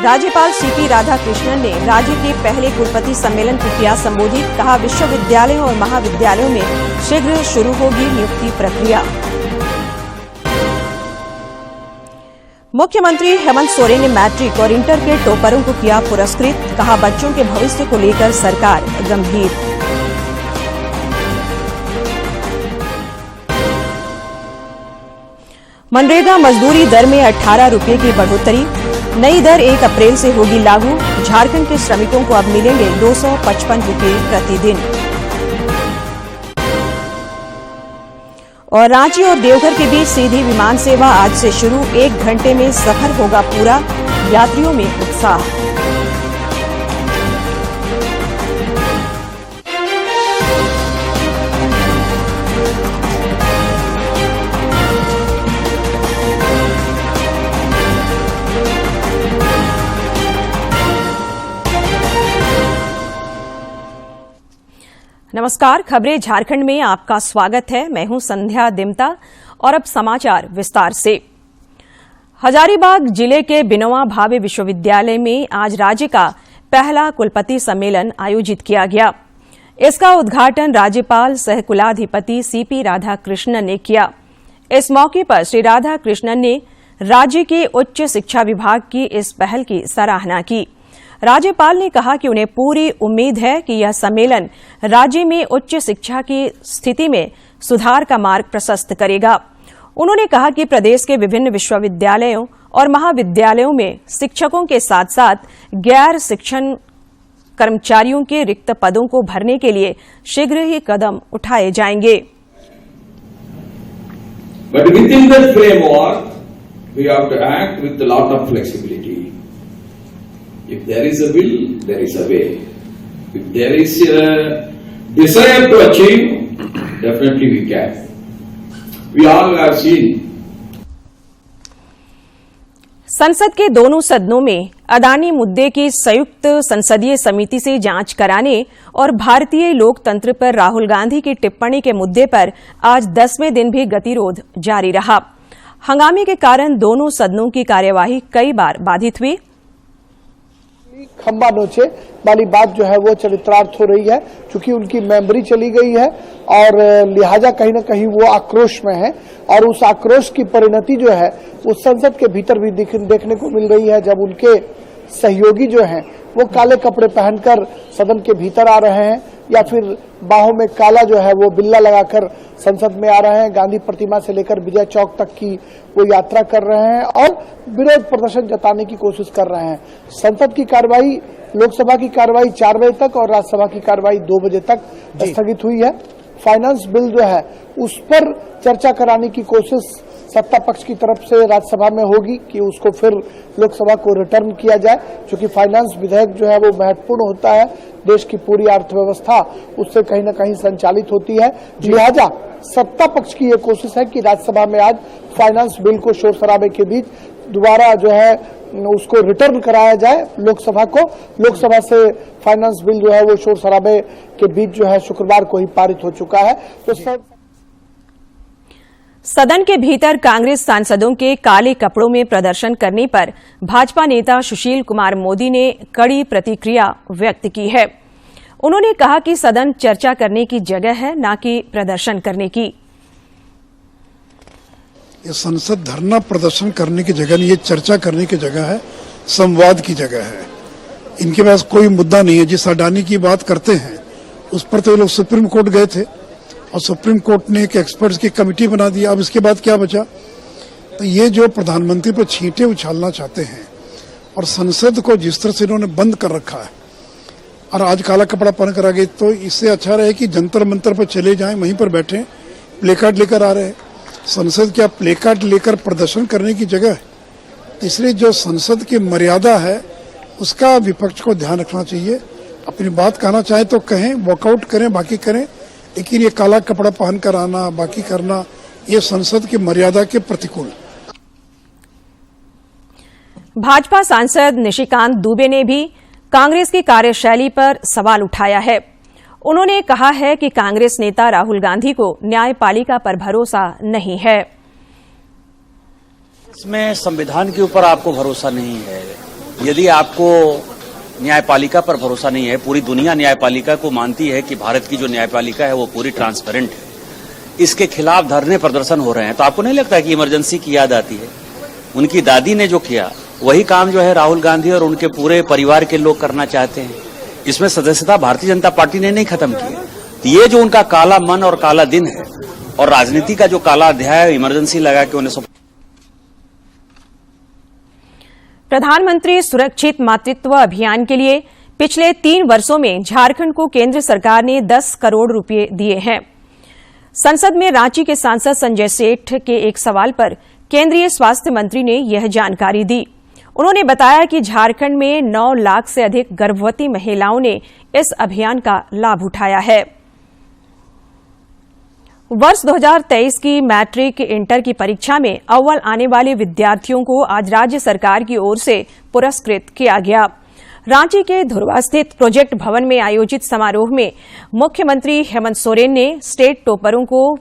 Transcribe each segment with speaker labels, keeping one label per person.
Speaker 1: राज्यपाल सीपी राधाकृष्णन ने राज्य के पहले कुलपति सम्मेलन को किया संबोधित। कहा, विश्वविद्यालयों और महाविद्यालयों में शीघ्र शुरू होगी नियुक्ति प्रक्रिया। मुख्यमंत्री हेमंत सोरेन ने मैट्रिक और इंटर के टॉपरों को किया पुरस्कृत। कहा, बच्चों के भविष्य को लेकर सरकार गंभीर। मनरेगा मजदूरी दर में 18 रुपये की बढ़ोतरी। नई दर 1 अप्रैल से होगी लागू। झारखंड के श्रमिकों को अब मिलेंगे 255 रुपये प्रतिदिन। और रांची और देवघर के बीच सीधी विमान सेवा आज से शुरू। 1 घंटे में सफर होगा पूरा। यात्रियों में उत्साह। नमस्कार, खबरें झारखंड में आपका स्वागत है। मैं हूं संध्या दिमता और अब समाचार विस्तार से। हजारीबाग जिले के बिनोआ भावे विश्वविद्यालय में आज राज्य का पहला कुलपति सम्मेलन आयोजित किया गया। इसका उद्घाटन राज्यपाल सह कुलाधिपति सीपी राधाकृष्णन ने किया। इस मौके पर श्री राधाकृष्णन ने राज्य के उच्च शिक्षा विभाग की इस पहल की सराहना की। राज्यपाल ने कहा कि उन्हें पूरी उम्मीद है कि यह सम्मेलन राज्य में उच्च शिक्षा की स्थिति में सुधार का मार्ग प्रशस्त करेगा। उन्होंने कहा कि प्रदेश के विभिन्न विश्वविद्यालयों और महाविद्यालयों में शिक्षकों के साथ साथ गैर शिक्षण कर्मचारियों के रिक्त पदों को भरने के लिए शीघ्र ही कदम उठाए जाएंगे।
Speaker 2: But within that framework, we have to act with a lot of flexibility. If there is a will, there is a way. If there is a desire to achieve, definitely we can. We all have seen.
Speaker 1: संसद के दोनों सदनों में अदानी मुद्दे की संयुक्त संसदीय समिति से जांच कराने और भारतीय लोकतंत्र पर राहुल गांधी की टिप्पणी के मुद्दे पर आज 10वें दिन भी गतिरोध जारी रहा। हंगामे के कारण दोनों सदनों की कार्यवाही कई बार बाधित हुई।
Speaker 3: खंबा नोचे वाली बात जो है वो चरितार्थ हो रही है, क्योंकि उनकी मेमोरी चली गई है और लिहाजा कहीं न कहीं वो आक्रोश में है और उस आक्रोश की परिणति जो है उस संसद के भीतर भी देखने को मिल रही है, जब उनके सहयोगी जो हैं वो काले कपड़े पहनकर सदन के भीतर आ रहे हैं या फिर बाहों में काला जो है वो बिल्ला लगाकर संसद में आ रहे हैं। गांधी प्रतिमा से लेकर विजय चौक तक की वो यात्रा कर रहे हैं और विरोध प्रदर्शन जताने की कोशिश कर रहे हैं। संसद की कार्यवाही, लोकसभा की कार्यवाही 4 बजे तक और राज्यसभा की कार्यवाही 2 बजे तक स्थगित हुई है। फाइनेंस बिल जो है उस पर चर्चा कराने की कोशिश सत्ता पक्ष की तरफ से राज्यसभा में होगी कि उसको फिर लोकसभा को रिटर्न किया जाए, क्योंकि फाइनेंस विधेयक जो है वो महत्वपूर्ण होता है। देश की पूरी अर्थव्यवस्था उससे कहीं न कहीं संचालित होती है। लिहाजा सत्ता पक्ष की ये कोशिश है कि राज्यसभा में आज फाइनेंस बिल को शोर शराबे के बीच दोबारा जो है उसको रिटर्न कराया जाए लोकसभा को। लोकसभा से फाइनेंस बिल जो है वो शोर शराबे के बीच जो है शुक्रवार को ही पारित हो चुका है। तो
Speaker 1: सदन के भीतर कांग्रेस सांसदों के काले कपड़ों में प्रदर्शन करने पर भाजपा नेता सुशील कुमार मोदी ने कड़ी प्रतिक्रिया व्यक्त की है। उन्होंने कहा कि सदन चर्चा करने की जगह है, न कि प्रदर्शन करने की।
Speaker 4: ये संसद धरना प्रदर्शन करने की जगह नहीं, ये चर्चा करने की जगह है, संवाद की जगह है। इनके पास कोई मुद्दा नहीं है। जिस अडानी की बात करते हैं उस पर तो ये लोग सुप्रीम कोर्ट गए थे और सुप्रीम कोर्ट ने एक एक्सपर्ट्स की कमेटी बना दी। अब इसके बाद क्या बचा? तो ये जो प्रधानमंत्री पर छींटे उछालना चाहते हैं और संसद को जिस तरह से इन्होंने बंद कर रखा है और आज काला कपड़ा पहन कर आ गए, तो इससे अच्छा रहे कि जंतर मंतर पर चले जाएं, वहीं पर बैठे। प्ले कार्ड लेकर आ रहे हैं। संसद क्या प्ले कार्ड लेकर प्रदर्शन करने की जगह है? इसलिए जो संसद की मर्यादा है उसका विपक्ष को ध्यान रखना चाहिए। अपनी बात कहना चाहे तो कहें, वॉकआउट करें, बाकी करें, लेकिन ये काला कपड़ा पहनकर आना, बाकी करना, ये संसद की मर्यादा के प्रतिकूल।
Speaker 1: भाजपा सांसद निशिकांत दुबे ने भी कांग्रेस की कार्यशैली पर सवाल उठाया है। उन्होंने कहा है कि कांग्रेस नेता राहुल गांधी को न्यायपालिका पर भरोसा नहीं है।
Speaker 5: इसमें संविधान के ऊपर आपको भरोसा नहीं है, यदि आपको न्यायपालिका पर भरोसा नहीं है, पूरी दुनिया न्यायपालिका को मानती है कि भारत की जो न्यायपालिका है वो पूरी ट्रांसपेरेंट है, इसके खिलाफ धरने प्रदर्शन हो रहे हैं, तो आपको नहीं लगता कि इमरजेंसी की याद आती है? उनकी दादी ने जो किया वही काम जो है राहुल गांधी और उनके पूरे परिवार के लोग करना चाहते हैं। इसमें सदस्यता भारतीय जनता पार्टी ने नहीं खत्म की है। तो ये जो उनका काला मन और काला दिन है और राजनीति का जो काला अध्याय इमरजेंसी लगा के उन्हें
Speaker 1: प्रधानमंत्री सुरक्षित मातृत्व अभियान के लिए पिछले 3 वर्षों में झारखंड को केंद्र सरकार ने 10 करोड़ रुपए दिए हैं। संसद में रांची के सांसद संजय सेठ के एक सवाल पर केंद्रीय स्वास्थ्य मंत्री ने यह जानकारी दी। उन्होंने बताया कि झारखंड में 9 लाख से अधिक गर्भवती महिलाओं ने इस अभियान का लाभ उठाया है। वर्ष 2023 की मैट्रिक इंटर की परीक्षा में अव्वल आने वाले विद्यार्थियों को आज राज्य सरकार की ओर से पुरस्कृत किया गया। रांची के धुर्वा स्थित प्रोजेक्ट भवन में आयोजित समारोह में मुख्यमंत्री हेमंत सोरेन ने स्टेट टॉपरों को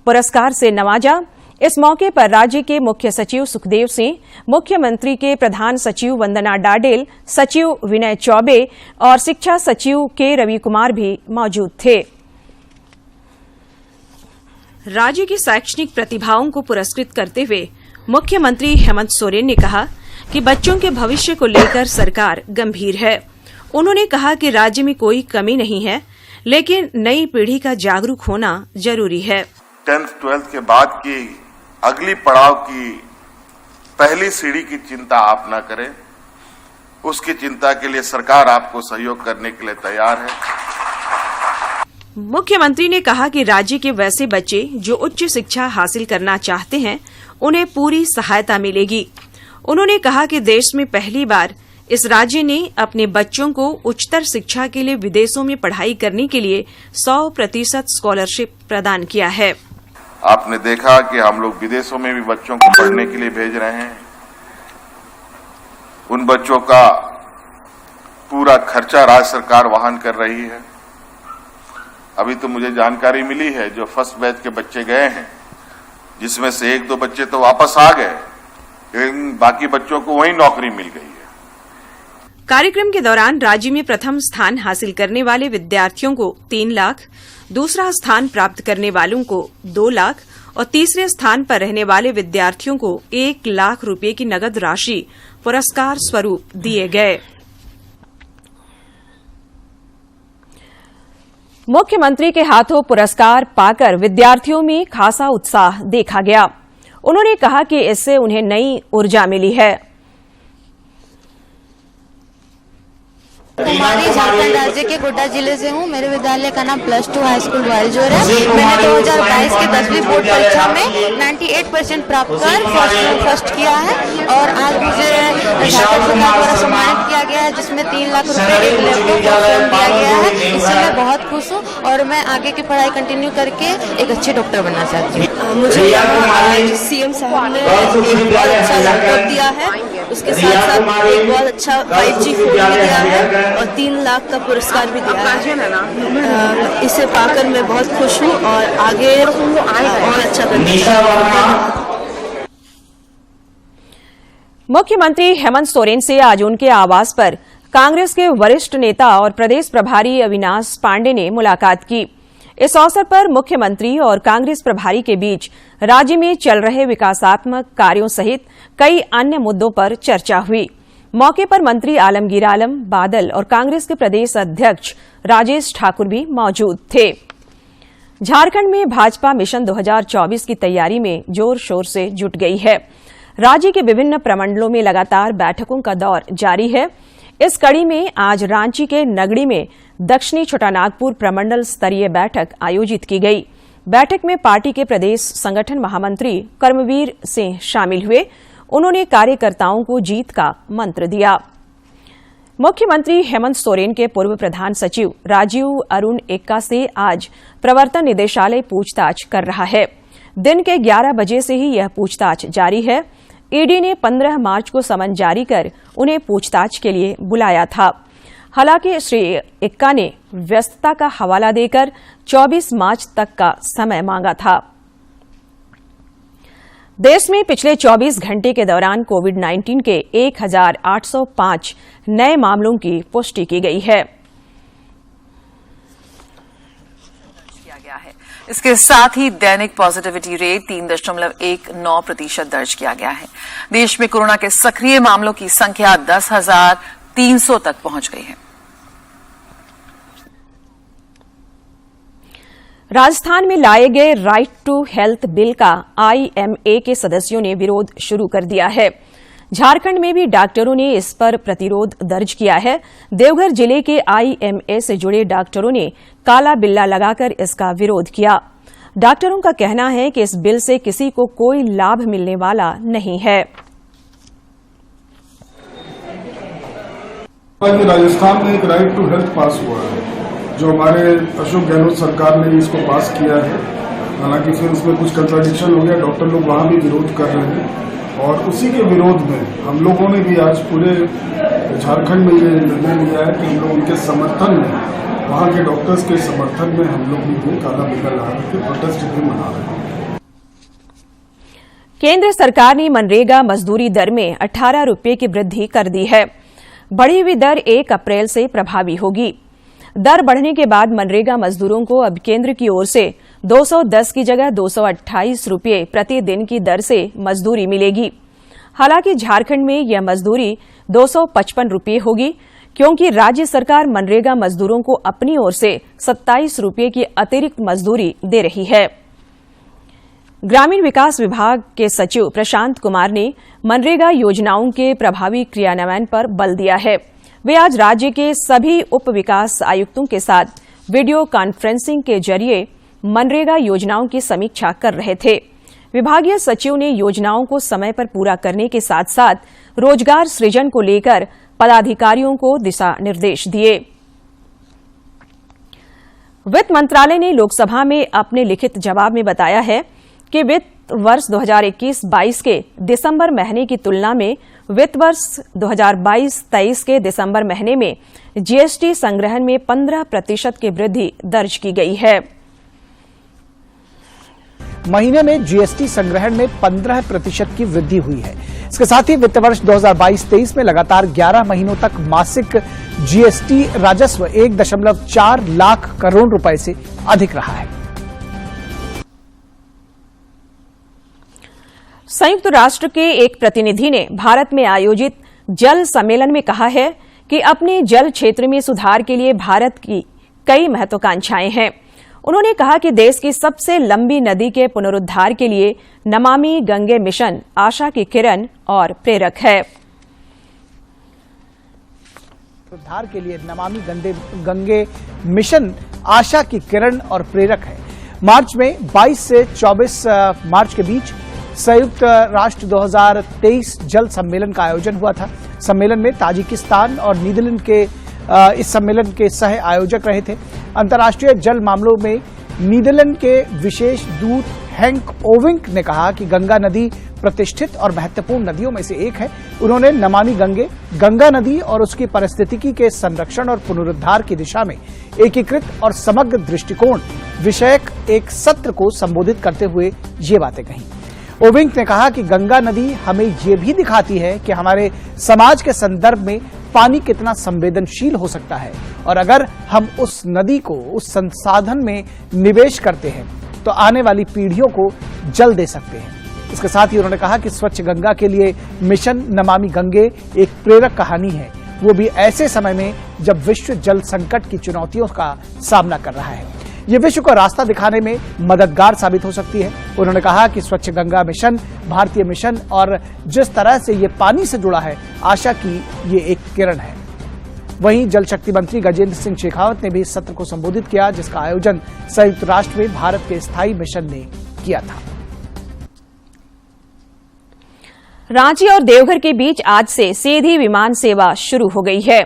Speaker 1: पुरस्कार से नवाजा। इस मौके पर राज्य के मुख्य सचिव सुखदेव सिंह, मुख्यमंत्री के प्रधान सचिव वंदना डाडेल, सचिव विनय चौबे और शिक्षा सचिव के रवि कुमार भी मौजूद थे। राज्य की शैक्षणिक प्रतिभाओं को पुरस्कृत करते हुए मुख्यमंत्री हेमंत सोरेन ने कहा कि बच्चों के भविष्य को लेकर सरकार गंभीर है। उन्होंने कहा कि राज्य में कोई कमी नहीं है, लेकिन नई पीढ़ी का जागरूक होना जरूरी है।
Speaker 6: 10th 12th के बाद की अगली पड़ाव की पहली सीढ़ी की चिंता आप न करें, उसकी चिंता के लिए सरकार आपको सहयोग करने के लिए तैयार है।
Speaker 1: मुख्यमंत्री ने कहा कि राज्य के वैसे बच्चे जो उच्च शिक्षा हासिल करना चाहते हैं, उन्हें पूरी सहायता मिलेगी। उन्होंने कहा कि देश में पहली बार इस राज्य ने अपने बच्चों को उच्चतर शिक्षा के लिए विदेशों में पढ़ाई करने के लिए 100% स्कॉलरशिप प्रदान किया है।
Speaker 6: आपने देखा कि हम लोग विदेशों में भी बच्चों को पढ़ने के लिए भेज रहे हैं। उन बच्चों का पूरा खर्चा राज्य सरकार वहन कर रही है। अभी तो मुझे जानकारी मिली है जो फर्स्ट बैच के बच्चे गए हैं, जिसमें से 1-2 बच्चे तो वापस आ गए, लेकिन बाकी बच्चों को वहीं नौकरी मिल गई है।
Speaker 1: कार्यक्रम के दौरान राज्य में प्रथम स्थान हासिल करने वाले विद्यार्थियों को 3 लाख, दूसरा स्थान प्राप्त करने वालों को 2 लाख और तीसरे स्थान पर रहने वाले विद्यार्थियों को 1 लाख रुपए की नगद राशि पुरस्कार स्वरूप दिए गए। मुख्यमंत्री के हाथों पुरस्कार पाकर विद्यार्थियों में खासा उत्साह देखा गया। उन्होंने कहा कि इससे उन्हें नई ऊर्जा मिली है।
Speaker 7: कुमारी झारखंड राज्य के गोड्डा जिले से हूँ। मेरे विद्यालय का नाम +2 हाई स्कूल ग्वालजोर है। मैंने 2022 के 10वीं बोर्ड परीक्षा में 98% प्राप्त कर फर्स्ट किया है और आज मुझे झारखंड सरकार द्वारा सम्मानित किया गया है, जिसमें 3 लाख रुपए एक लैपटॉप दिया गया है। इससे मैं बहुत खुश हूँ और मैं आगे की पढ़ाई कंटिन्यू करके एक अच्छी डॉक्टर बनना चाहती हूँ। मुझे आज सीएम साहब ने एक बहुत अच्छा लैपटॉप दिया है, उसके साथ साथ एक बहुत अच्छा 5G फोन भी दिया है और 3 लाख का पुरस्कार भी दिया है। इसे पाकर मैं बहुत खुश हूँ और आगे और अच्छा करना चाहूँ।
Speaker 1: मुख्यमंत्री हेमंत सोरेन से आज उनके आवास पर कांग्रेस के वरिष्ठ नेता और प्रदेश प्रभारी अविनाश पांडे ने मुलाकात की। इस अवसर पर मुख्यमंत्री और कांग्रेस प्रभारी के बीच राज्य में चल रहे विकासात्मक कार्यों सहित कई अन्य मुद्दों पर चर्चा हुई। मौके पर मंत्री आलमगीर आलम, बादल और कांग्रेस के प्रदेश अध्यक्ष राजेश ठाकुर भी मौजूद थे। झारखंड में भाजपा मिशन 2024 की तैयारी में जोर शोर से जुट गई है। राज्य के विभिन्न प्रमंडलों में लगातार बैठकों का दौर जारी है। इस कड़ी में आज रांची के नगड़ी में दक्षिणी छोटानागपुर प्रमंडल स्तरीय बैठक आयोजित की गई। बैठक में पार्टी के प्रदेश संगठन महामंत्री कर्मवीर सिंह शामिल हुए। उन्होंने कार्यकर्ताओं को जीत का मंत्र दिया। मुख्यमंत्री हेमंत सोरेन के पूर्व प्रधान सचिव राजीव अरुण एक्का से आज प्रवर्तन निदेशालय पूछताछ कर रहा है। दिन के 11 बजे से ही यह पूछताछ जारी है। ईडी ने 15 मार्च को समन जारी कर उन्हें पूछताछ के लिए बुलाया था। हालांकि श्री एक्का ने व्यस्तता का हवाला देकर 24 मार्च तक का समय मांगा था। देश में पिछले 24 घंटे के दौरान कोविड-19 के 1,805 नए मामलों की पुष्टि की गई है।
Speaker 8: इसके साथ ही दैनिक पॉजिटिविटी रेट 3.19% दर्ज किया गया है। देश में कोरोना के सक्रिय मामलों की संख्या 10,300 तक पहुंच गई है।
Speaker 1: राजस्थान में लाए गए राइट टू हेल्थ बिल का आईएमए के सदस्यों ने विरोध शुरू कर दिया है। झारखंड में भी डॉक्टरों ने इस पर प्रतिरोध दर्ज किया है। देवघर जिले के आईएमए से जुड़े डॉक्टरों ने काला बिल्ला लगाकर इसका विरोध किया। डॉक्टरों का कहना है कि इस बिल से किसी को कोई लाभ मिलने वाला नहीं है।
Speaker 9: राजस्थान में एक राइट टू हेल्थ पास हुआ है, जो हमारे अशोक गहलोत सरकार ने इसको पास किया है। हालांकि फिर उसमें कुछ कंट्राडिक्शन हो गया, डॉक्टर लोग वहां भी विरोध कर रहे हैं और उसी के विरोध में हम लोगों ने भी आज पूरे झारखंड में ये निर्णय लिया है कि हम लोग उनके समर्थन में, वहां के डॉक्टर्स के समर्थन में हम लोग भी काला बिल्ला लगा के प्रोटेस्ट भी मना रहे हैं।
Speaker 1: केंद्र सरकार ने मनरेगा मजदूरी दर में 18 रुपये की वृद्धि कर दी है। बढ़ी हुई दर 1 अप्रैल से प्रभावी होगी। दर बढ़ने के बाद मनरेगा मजदूरों को अब केंद्र की ओर से 210 की जगह 228 रुपये प्रतिदिन की दर से मजदूरी मिलेगी। हालांकि झारखंड में यह मजदूरी 255 रुपये होगी, क्योंकि राज्य सरकार मनरेगा मजदूरों को अपनी ओर से 27 रुपये की अतिरिक्त मजदूरी दे रही है। ग्रामीण विकास विभाग के सचिव प्रशांत कुमार ने मनरेगा योजनाओं के प्रभावी क्रियान्वयन पर बल दिया है। वे आज राज्य के सभी उप विकास आयुक्तों के साथ वीडियो कॉन्फ्रेंसिंग के जरिए मनरेगा योजनाओं की समीक्षा कर रहे थे। विभागीय सचिव ने योजनाओं को समय पर पूरा करने के साथ साथ रोजगार सृजन को लेकर पदाधिकारियों को दिशा निर्देश दिए। वित्त मंत्रालय ने लोकसभा में अपने लिखित जवाब में बताया है कि वित्त वर्ष 2021-22 के दिसंबर महीने की तुलना में वित्त वर्ष 2022-23 के दिसंबर महीने में जीएसटी संग्रहण में 15% की वृद्धि दर्ज की गई है।
Speaker 3: महीने में जीएसटी संग्रहण में 15% की वृद्धि हुई है। इसके साथ ही वित्त वर्ष 2022-23 में लगातार 11 महीनों तक मासिक जीएसटी राजस्व 1.4 लाख करोड़ रुपए से अधिक रहा है।
Speaker 1: संयुक्त राष्ट्र के एक प्रतिनिधि ने भारत में आयोजित जल सम्मेलन में कहा है कि अपने जल क्षेत्र में सुधार के लिए भारत की कई महत्वाकांक्षाएं हैं। उन्होंने कहा कि देश की सबसे लंबी नदी के पुनरुद्धार के लिए नमामि गंगे मिशन आशा की किरण और प्रेरक है।
Speaker 3: पुनरुद्धार के लिए नमामि गंगे मिशन आशा की किरण और प्रेरक है। मार्च में 22 से 24 मार्च के बीच संयुक्त राष्ट्र 2023 जल सम्मेलन का आयोजन हुआ था। सम्मेलन में ताजिकिस्तान और नीदरलैंड के इस सम्मेलन के सह आयोजक रहे थे। अंतर्राष्ट्रीय जल मामलों में नीदरलैंड के विशेष दूत हैंक ओविंक ने कहा कि गंगा नदी प्रतिष्ठित और महत्वपूर्ण नदियों में से एक है। उन्होंने नमामि गंगा नदी और उसकी पारिस्थितिकी के संरक्षण और पुनरुद्धार की दिशा में एकीकृत और समग्र दृष्टिकोण विषयक एक सत्र को संबोधित करते हुए ये बातें कही। ओविंक ने कहा कि गंगा नदी हमें ये भी दिखाती है कि हमारे समाज के संदर्भ में पानी कितना संवेदनशील हो सकता है और अगर हम उस नदी को उस संसाधन में निवेश करते हैं तो आने वाली पीढ़ियों को जल दे सकते हैं। इसके साथ ही उन्होंने कहा कि स्वच्छ गंगा के लिए मिशन नमामि गंगे एक प्रेरक कहानी है, वो भी ऐसे समय में जब विश्व जल संकट की चुनौतियों का सामना कर रहा है। ये विश्व को रास्ता दिखाने में मददगार साबित हो सकती है। उन्होंने कहा कि स्वच्छ गंगा मिशन भारतीय मिशन और जिस तरह से ये पानी से जुड़ा है, आशा की ये एक किरण है। वहीं जल शक्ति मंत्री गजेंद्र सिंह शेखावत ने भी इस सत्र को संबोधित किया, जिसका आयोजन संयुक्त राष्ट्र में भारत के स्थायी मिशन ने किया था।
Speaker 1: रांची और देवघर के बीच आज से सीधी विमान सेवा शुरू हो गई है।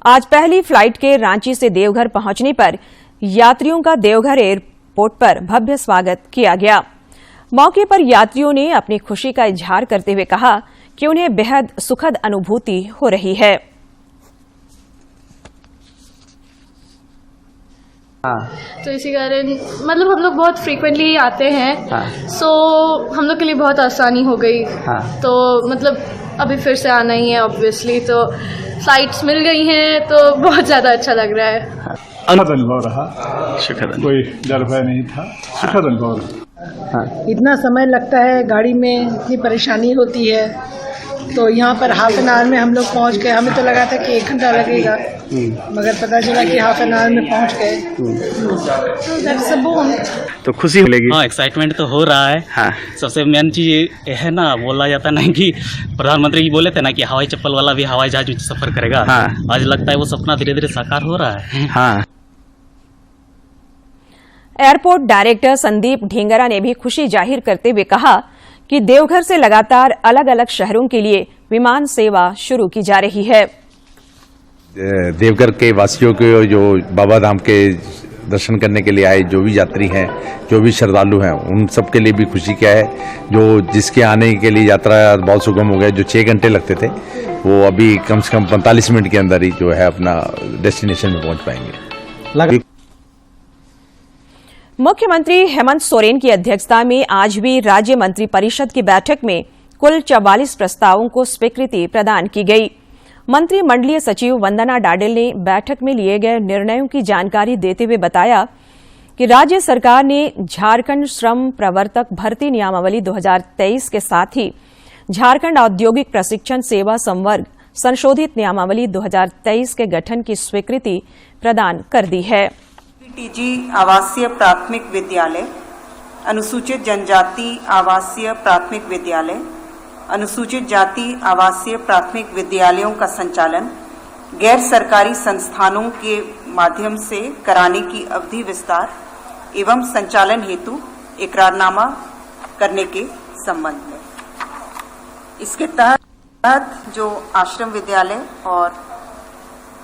Speaker 1: आज पहली फ्लाइट के रांची से देवघर पहुंचने पर यात्रियों का देवघर एयरपोर्ट पर भव्य स्वागत किया गया। मौके पर यात्रियों ने अपनी खुशी का इजहार करते हुए कहा कि उन्हें बेहद सुखद अनुभूति हो रही है।
Speaker 10: तो इसी कारण मतलब हम लोग बहुत फ्रीक्वेंटली आते हैं। सो हम लोग के लिए बहुत आसानी हो गई। तो मतलब अभी फिर से आना ही है ऑब्वियसली, तो फ्लाइट्स मिल गई हैं तो बहुत ज़्यादा अच्छा लग रहा है।
Speaker 9: अनुभव रहा, कोई डर भय नहीं था, सुखद अनुभव रहा।
Speaker 11: इतना समय लगता है गाड़ी में, इतनी परेशानी होती है, तो यहाँ पर हाफ एन आवर में हम लोग पहुँच गए। हमें तो लगा था कि 1 घंटा लगेगा, मगर पता चला कि हाफ एन आवर में पहुँच गए।
Speaker 12: तो खुशी मिलेगी।
Speaker 13: हाँ, एक्साइटमेंट तो हो रहा है। हाँ। सबसे मेन चीज है ना, बोला जाता ना कि प्रधानमंत्री जी बोले थे ना कि हवाई चप्पल वाला भी हवाई जहाज में सफर करेगा। हाँ। आज लगता है वो सपना धीरे धीरे साकार हो रहा है।
Speaker 12: हाँ।
Speaker 1: एयरपोर्ट डायरेक्टर संदीप ढींगरा ने भी खुशी जाहिर करते हुए कहा कि देवघर से लगातार अलग अलग शहरों के लिए विमान सेवा शुरू की जा रही है।
Speaker 14: देवघर के वासियों को, जो बाबा धाम के दर्शन करने के लिए आए जो भी यात्री हैं, जो भी श्रद्धालु हैं, उन सब के लिए भी खुशी क्या है, जो जिसके आने के लिए यात्रा बहुत सुगम हो गए। जो 6 घंटे लगते थे वो अभी कम से कम 45 मिनट के अंदर ही जो है अपना डेस्टिनेशन में पहुंच पाएंगे।
Speaker 1: मुख्यमंत्री हेमंत सोरेन की अध्यक्षता में आज भी राज्य मंत्री परिषद की बैठक में कुल 44 प्रस्तावों को स्वीकृति प्रदान की गई। मंत्रिमंडलीय सचिव वंदना डाडेल ने बैठक में लिए गए निर्णयों की जानकारी देते हुए बताया कि राज्य सरकार ने झारखंड श्रम प्रवर्तक भर्ती नियमावली 2023 के साथ ही झारखंड औद्योगिक प्रशिक्षण सेवा संवर्ग संशोधित नियमावली 2023 के गठन की स्वीकृति प्रदान कर दी है।
Speaker 15: टीजी आवासीय प्राथमिक विद्यालय, अनुसूचित जनजाति आवासीय प्राथमिक विद्यालय, अनुसूचित जाति आवासीय प्राथमिक विद्यालयों का संचालन गैर सरकारी संस्थानों के माध्यम से कराने की अवधि विस्तार एवं संचालन हेतु इकरारनामा करने के संबंध में। इसके तहत जो आश्रम विद्यालय और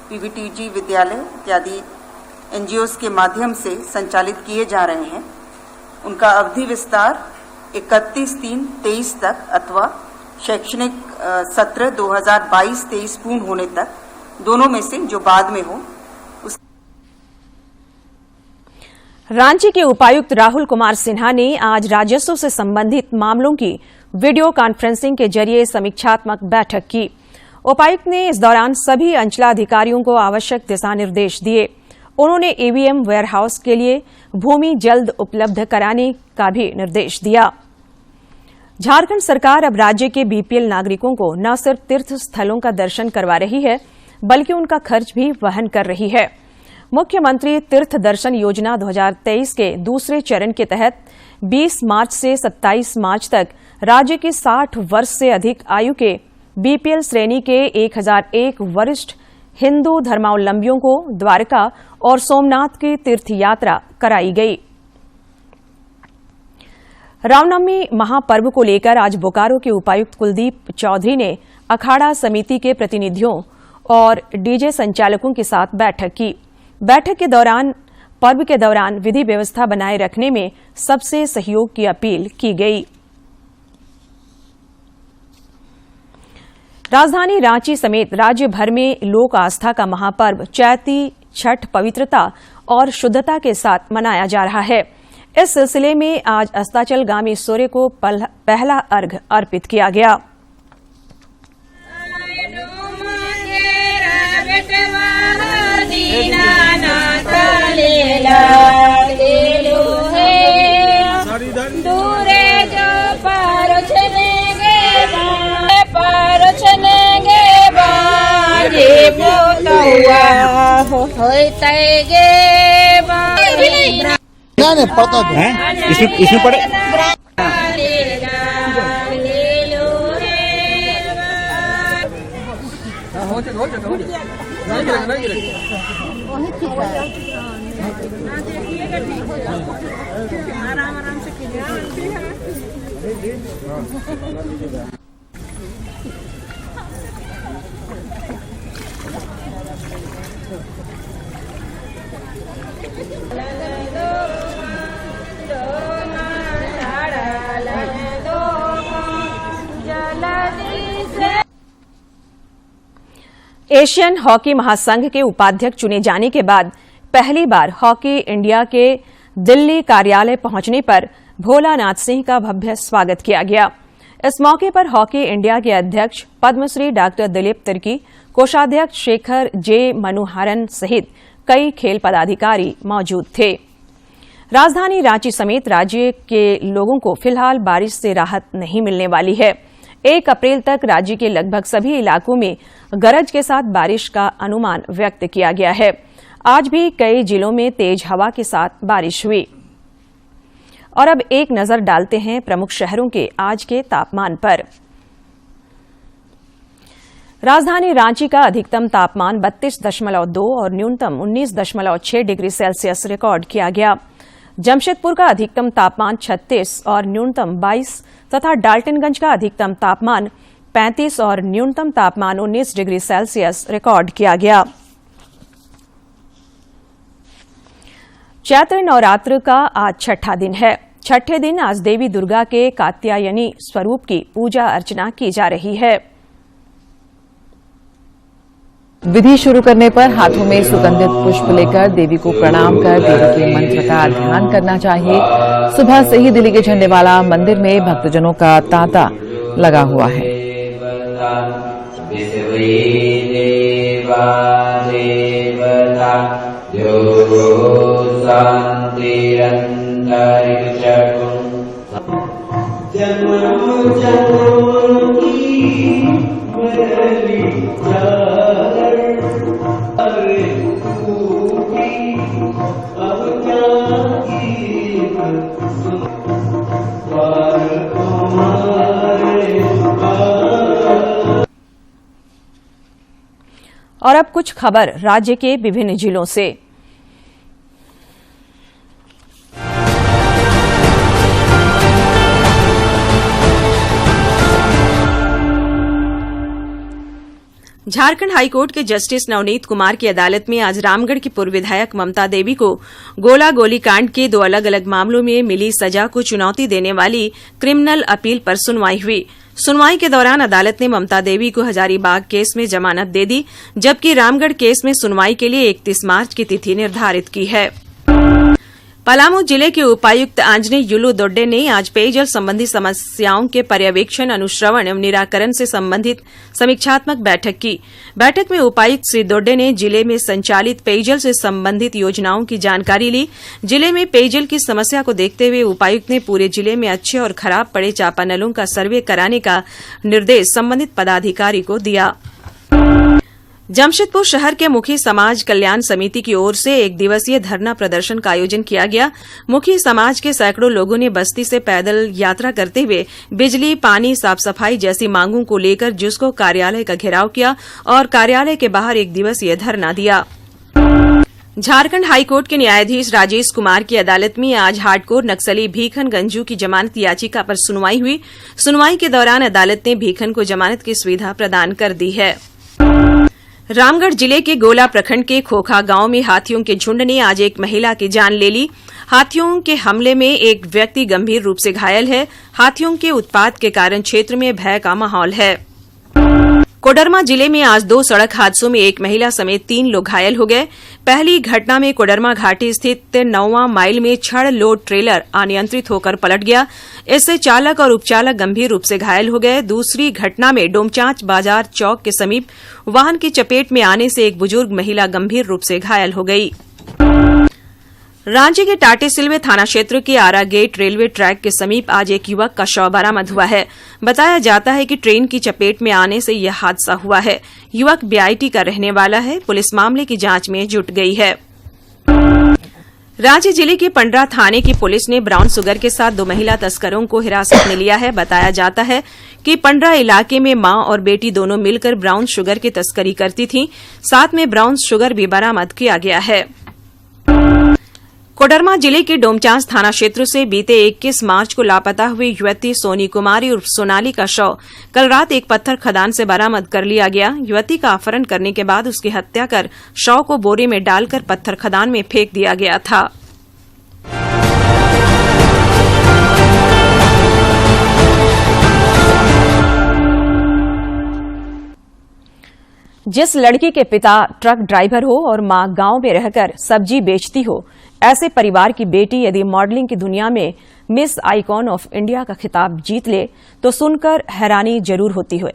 Speaker 15: पीवीटीजी विद्यालय इत्यादि एनजीओस के माध्यम से संचालित किए जा रहे हैं, उनका अवधि विस्तार 31/3/23 तक अथवा शैक्षणिक सत्र 2022-23 पूर्ण होने तक, दोनों में से जो बाद में हो।
Speaker 1: रांची के उपायुक्त राहुल कुमार सिन्हा ने आज राजस्व से संबंधित मामलों की वीडियो कॉन्फ्रेंसिंग के जरिए समीक्षात्मक बैठक की। उपायुक्त ने इस दौरान सभी अंचलाधिकारियों को आवश्यक दिशा निर्देश दिए। उन्होंने ईवीएम वेयरहाउस के लिए भूमि जल्द उपलब्ध कराने का भी निर्देश दिया। झारखंड सरकार अब राज्य के बीपीएल नागरिकों को न सिर्फ तीर्थ स्थलों का दर्शन करवा रही है, बल्कि उनका खर्च भी वहन कर रही है। मुख्यमंत्री तीर्थ दर्शन योजना 2023 के दूसरे चरण के तहत 20 मार्च से 27 मार्च तक राज्य के 60 वर्ष से अधिक आयु के बीपीएल श्रेणी के 1001 वरिष्ठ हिंदू धर्मावलंबियों को द्वारका और सोमनाथ की तीर्थ यात्रा कराई गई। रामनवमी महापर्व को लेकर आज बोकारो के उपायुक्त कुलदीप चौधरी ने अखाड़ा समिति के प्रतिनिधियों और डीजे संचालकों के साथ बैठक की। बैठक के दौरान पर्व के दौरान विधि व्यवस्था बनाए रखने में सबसे सहयोग की अपील की गई। राजधानी रांची समेत राज्य भर में लोक आस्था का महापर्व चैती छठ पवित्रता और शुद्धता के साथ मनाया जा रहा है। इस सिलसिले में आज अस्ताचलगामी सूर्य को पहला अर्घ्य अर्पित किया गया।
Speaker 12: इसमें पड़े
Speaker 10: आराम से कीजिए।
Speaker 1: एशियन हॉकी महासंघ के उपाध्यक्ष चुने जाने के बाद पहली बार हॉकी इंडिया के दिल्ली कार्यालय पहुंचने पर भोलानाथ सिंह का भव्य स्वागत किया गया। इस मौके पर हॉकी इंडिया के अध्यक्ष पद्मश्री डॉक्टर दिलीप तिर्की, कोषाध्यक्ष शेखर जे मनुहारन सहित कई खेल पदाधिकारी मौजूद थे। राजधानी रांची समेत राज्य के लोगों को फिलहाल बारिश से राहत नहीं मिलने वाली है। 1 अप्रैल तक राज्य के लगभग सभी इलाकों में गरज के साथ बारिश का अनुमान व्यक्त किया गया है। आज भी कई जिलों में तेज हवा के साथ बारिश हुई। और अब एक नजर डालते हैं प्रमुख शहरों के आज के तापमान पर। राजधानी रांची का अधिकतम तापमान 32.2 और न्यूनतम 19.6 डिग्री सेल्सियस रिकॉर्ड किया गया। जमशेदपुर का अधिकतम तापमान 36 और न्यूनतम 22 तथा डाल्टनगंज का अधिकतम तापमान 35 और न्यूनतम तापमान 19 डिग्री सेल्सियस रिकॉर्ड किया गया। चैत्र नवरात्र का आज छठा दिन है। छठे दिन आज देवी दुर्गा के कात्यायनी स्वरूप की पूजा अर्चना की जा रही है।
Speaker 8: विधि शुरू करने पर हाथों में सुगंधित पुष्प लेकर देवी को प्रणाम कर देवी के मंत्र का ध्यान करना चाहिए। सुबह से ही दिल्ली के झंडे वाला मंदिर में भक्तजनों का तांता लगा हुआ है।
Speaker 1: और अब कुछ खबर राज्य के विभिन्न जिलों से। झारखंड हाईकोर्ट के जस्टिस नवनीत कुमार की अदालत में आज रामगढ़ की पूर्व विधायक ममता देवी को गोला गोली कांड के 2 अलग अलग मामलों में मिली सजा को चुनौती देने वाली क्रिमिनल अपील पर सुनवाई हुई। सुनवाई के दौरान अदालत ने ममता देवी को हजारीबाग केस में जमानत दे दी, जबकि रामगढ़ केस में सुनवाई के लिए 31 मार्च की तिथि निर्धारित की है। पलामू जिले के उपायुक्त आंजनेय युलू दोड्डे ने आज पेयजल संबंधी समस्याओं के पर्यवेक्षण, अनुश्रवण एवं निराकरण से संबंधित समीक्षात्मक बैठक की। बैठक में उपायुक्त श्री दोड्डे ने जिले में संचालित पेयजल से संबंधित योजनाओं की जानकारी ली। जिले में पेयजल की समस्या को देखते हुए उपायुक्त ने पूरे जिले में अच्छे और खराब पड़े चापानलों का सर्वे कराने का निर्देश संबंधित पदाधिकारी को दिया। जमशेदपुर शहर के मुखी समाज कल्याण समिति की ओर से 1 दिवसीय धरना प्रदर्शन का आयोजन किया गया। मुखी समाज के सैकड़ों लोगों ने बस्ती से पैदल यात्रा करते हुए बिजली, पानी, साफ सफाई जैसी मांगों को लेकर जुस्को कार्यालय का घेराव किया और कार्यालय के बाहर 1 दिवसीय धरना दिया। झारखंड हाईकोर्ट के न्यायाधीश राजेश कुमार की अदालत में आज हार्डकोर नक्सली भीखन गंजू की जमानत याचिका पर सुनवाई हुई। सुनवाई के दौरान अदालत ने भीखन को जमानत की सुविधा प्रदान कर दी है। रामगढ़ जिले के गोला प्रखंड के खोखा गांव में हाथियों के झुंड ने आज एक महिला की जान ले ली। हाथियों के हमले में एक व्यक्ति गंभीर रूप से घायल है। हाथियों के उत्पात के कारण क्षेत्र में भय का माहौल है। कोडरमा जिले में आज 2 सड़क हादसों में एक महिला समेत 3 लोग घायल हो गए। पहली घटना में कोडरमा घाटी स्थित 9वां माइल में छड़ लोड ट्रेलर अनियंत्रित होकर पलट गया। इससे चालक और उपचालक गंभीर रूप से घायल हो गए। दूसरी घटना में डोमचांच बाजार चौक के समीप वाहन की चपेट में आने से एक बुजुर्ग महिला गंभीर रूप से घायल हो गई। रांची के टाटीसिलवे थाना क्षेत्र के आरा गेट रेलवे ट्रैक के समीप आज एक युवक का शव बरामद हुआ है। बताया जाता है कि ट्रेन की चपेट में आने से यह हादसा हुआ है। युवक बीआईटी का रहने वाला है। पुलिस मामले की जांच में जुट गई है। रांची जिले के पंडरा थाने की पुलिस ने ब्राउन शुगर के साथ 2 महिला तस्करों को हिरासत में लिया है। बताया जाता है कि पंडरा इलाके में मां और बेटी दोनों मिलकर ब्राउन शुगर की तस्करी करती थीं। साथ में ब्राउन शुगर भी बरामद किया गया है। कोडरमा जिले के डोमचांच थाना क्षेत्र से बीते 21 मार्च को लापता हुई युवती सोनी कुमारी उर्फ सोनाली का शव कल रात एक पत्थर खदान से बरामद कर लिया गया। युवती का अपहरण करने के बाद उसकी हत्या कर शव को बोरे में डालकर पत्थर खदान में फेंक दिया गया था। जिस लड़की के पिता ट्रक ड्राइवर हो और मां गांव में रहकर सब्जी बेचती हो, ऐसे परिवार की बेटी यदि मॉडलिंग की दुनिया में मिस आइकॉन ऑफ इंडिया का खिताब जीत ले तो सुनकर हैरानी जरूर होती है।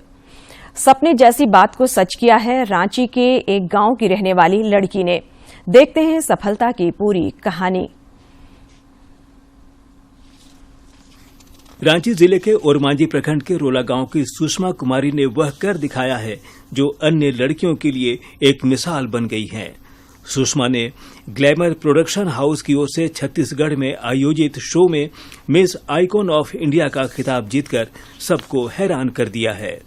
Speaker 1: सपने जैसी बात को सच किया है रांची के एक गांव की रहने वाली लड़की ने। देखते हैं सफलता की पूरी कहानी।
Speaker 12: रांची जिले के ओरमांझी प्रखंड के रोला गांव की सुषमा कुमारी ने वह कर दिखाया है जो अन्य लड़कियों के लिए एक मिसाल बन गई है। सुषमा ने ग्लैमर प्रोडक्शन हाउस की ओर से छत्तीसगढ़ में आयोजित शो में मिस आइकॉन ऑफ इंडिया का खिताब जीतकर सबको हैरान कर दिया है।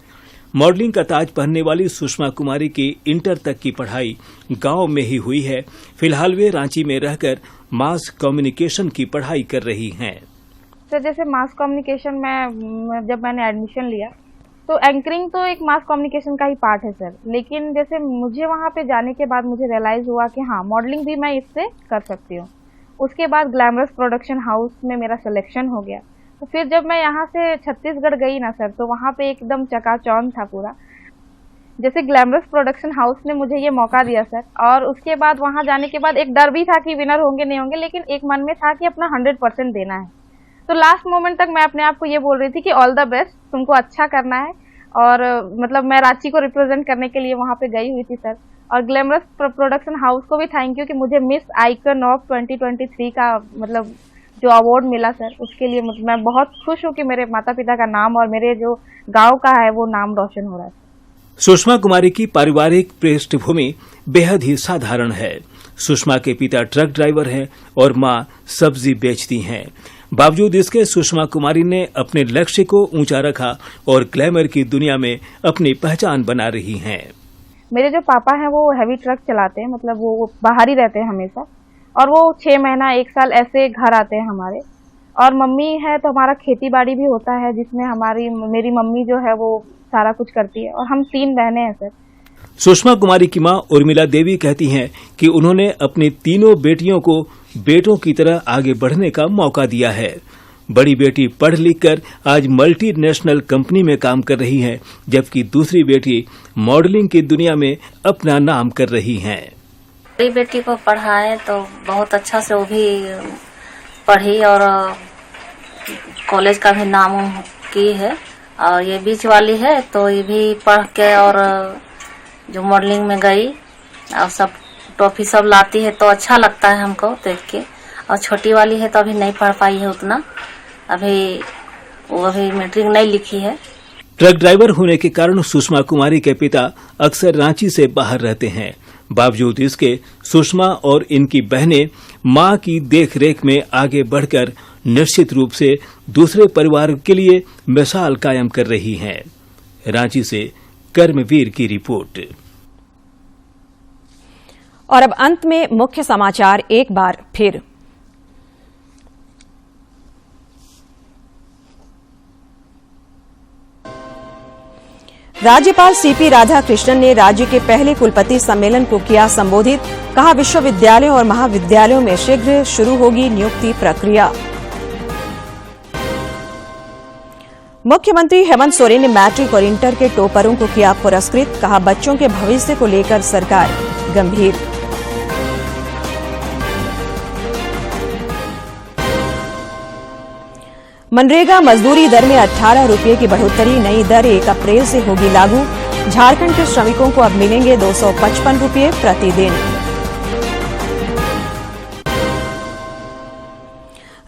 Speaker 12: मॉडलिंग का ताज पहनने वाली सुषमा कुमारी की इंटर तक की पढ़ाई गांव में ही हुई है। फिलहाल वे रांची में रहकर मास कम्युनिकेशन की पढ़ाई कर रही हैं।
Speaker 16: सर जैसे मास कम्युनिकेशन में जब मैंने एडमिशन लिया तो एंकरिंग तो एक मास कम्युनिकेशन का ही पार्ट है सर, लेकिन जैसे मुझे वहाँ पे जाने के बाद मुझे रियलाइज हुआ कि हाँ मॉडलिंग भी मैं इससे कर सकती हूँ। उसके बाद ग्लैमरस प्रोडक्शन हाउस में मेरा सिलेक्शन हो गया। तो फिर जब मैं यहाँ से छत्तीसगढ़ गई ना सर, तो वहाँ पे एकदम चकाचौंध था पूरा। जैसे ग्लैमरस प्रोडक्शन हाउस ने मुझे ये मौका दिया सर, और उसके बाद वहाँ जाने के बाद एक डर भी था कि विनर होंगे नहीं होंगे, लेकिन एक मन में था कि अपना 100% देना है। तो लास्ट मोमेंट तक मैं अपने आप को ये बोल रही थी कि ऑल द बेस्ट, तुमको अच्छा करना है। और मतलब मैं रांची को रिप्रेजेंट करने के लिए वहाँ पे गई हुई थी सर। और ग्लैमरस प्रोडक्शन हाउस को भी थैंक यू कि मुझे मिस आइकन ऑफ 2023 का मतलब जो अवार्ड मिला सर, उसके लिए मैं बहुत खुश हूँ कि मेरे माता पिता का नाम और मेरे जो गांव का है वो नाम रोशन हो रहा है।
Speaker 12: सुषमा कुमारी की पारिवारिक पृष्ठभूमि बेहद ही साधारण है। सुषमा के पिता ट्रक ड्राइवर हैं और मां सब्जी बेचती हैं। बावजूद इसके सुषमा कुमारी ने अपने लक्ष्य को ऊंचा रखा और ग्लैमर की दुनिया में अपनी पहचान बना रही हैं।
Speaker 16: मेरे जो पापा हैं वो हैवी ट्रक चलाते हैं, मतलब वो बाहर ही रहते हैं हमेशा, और वो 6 महीना 1 साल ऐसे घर आते हैं हमारे। और मम्मी है तो हमारा खेती बाड़ी भी होता है, जिसमें मेरी मम्मी जो है वो सारा कुछ करती है, और हम 3 बहनें हैं सर।
Speaker 12: सुषमा कुमारी की मां उर्मिला देवी कहती हैं कि उन्होंने अपनी तीनों बेटियों को बेटों की तरह आगे बढ़ने का मौका दिया है। बड़ी बेटी पढ़ लिख कर आज मल्टीनेशनल कंपनी में काम कर रही है, जबकि दूसरी बेटी मॉडलिंग की दुनिया में अपना नाम कर रही हैं।
Speaker 17: बड़ी बेटी को पढ़ाए तो बहुत अच्छा से वो भी पढ़ी और कॉलेज का भी नाम की है, और ये बीच वाली है तो ये भी पढ़ के और जो मॉडलिंग में गई और सब ट्रॉफी सब लाती है तो अच्छा लगता है हमको देख के। और छोटी वाली है तो अभी नहीं पढ़ पाई है उतना, अभी मैट्रिक नहीं लिखी है।
Speaker 12: ट्रक ड्राइवर होने के कारण सुषमा कुमारी के पिता अक्सर रांची से बाहर रहते हैं। बावजूद इसके सुषमा और इनकी बहनें मां की देखरेख में आगे बढ़कर निश्चित रूप से दूसरे परिवार के लिए मिसाल कायम कर रही हैं। रांची से कर्मवीर की रिपोर्ट।
Speaker 1: और अब अंत में मुख्य समाचार एक बार फिर। राज्यपाल सीपी राधाकृष्णन ने राज्य के पहले कुलपति सम्मेलन को किया संबोधित। कहा विश्वविद्यालयों और महाविद्यालयों में शीघ्र शुरू होगी नियुक्ति प्रक्रिया। मुख्यमंत्री हेमंत सोरेन ने मैट्रिक और इंटर के टॉपरों को किया पुरस्कृत। कहा बच्चों के भविष्य को लेकर सरकार गंभीर। मनरेगा मजदूरी दर में 18 रुपये की बढ़ोतरी, नई दर 1 अप्रैल से होगी लागू। झारखंड के श्रमिकों को अब मिलेंगे 255 रुपये प्रतिदिन।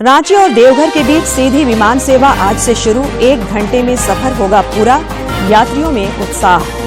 Speaker 1: रांची और देवघर के बीच सीधी विमान सेवा आज से शुरू। 1 घंटे में सफर होगा पूरा। यात्रियों में उत्साह।